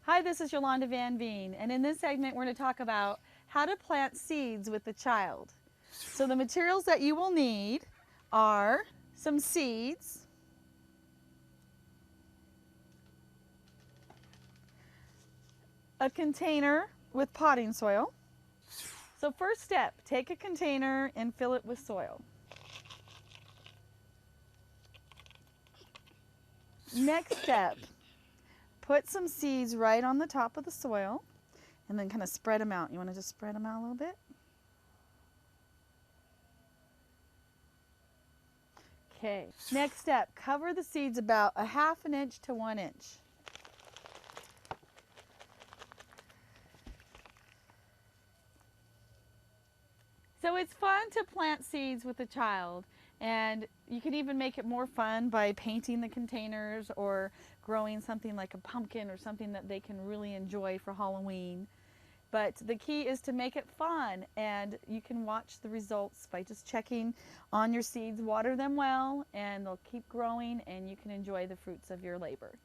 Hi, this is Yolanda Van Veen, and in this segment we're going to talk about how to plant seeds with a child. So the materials that you will need are some seeds, a container with potting soil. So first step, take a container and fill it with soil. Next step, put some seeds right on the top of the soil and then kind of spread them out. You want to just spread them out a little bit? Okay. Next step, cover the seeds about a half an inch to 1 inch. So it's fun to plant seeds with a child, and you can even make it more fun by painting the containers or growing something like a pumpkin or something that they can really enjoy for Halloween. But the key is to make it fun, and you can watch the results by just checking on your seeds, water them well, and they'll keep growing, and you can enjoy the fruits of your labor.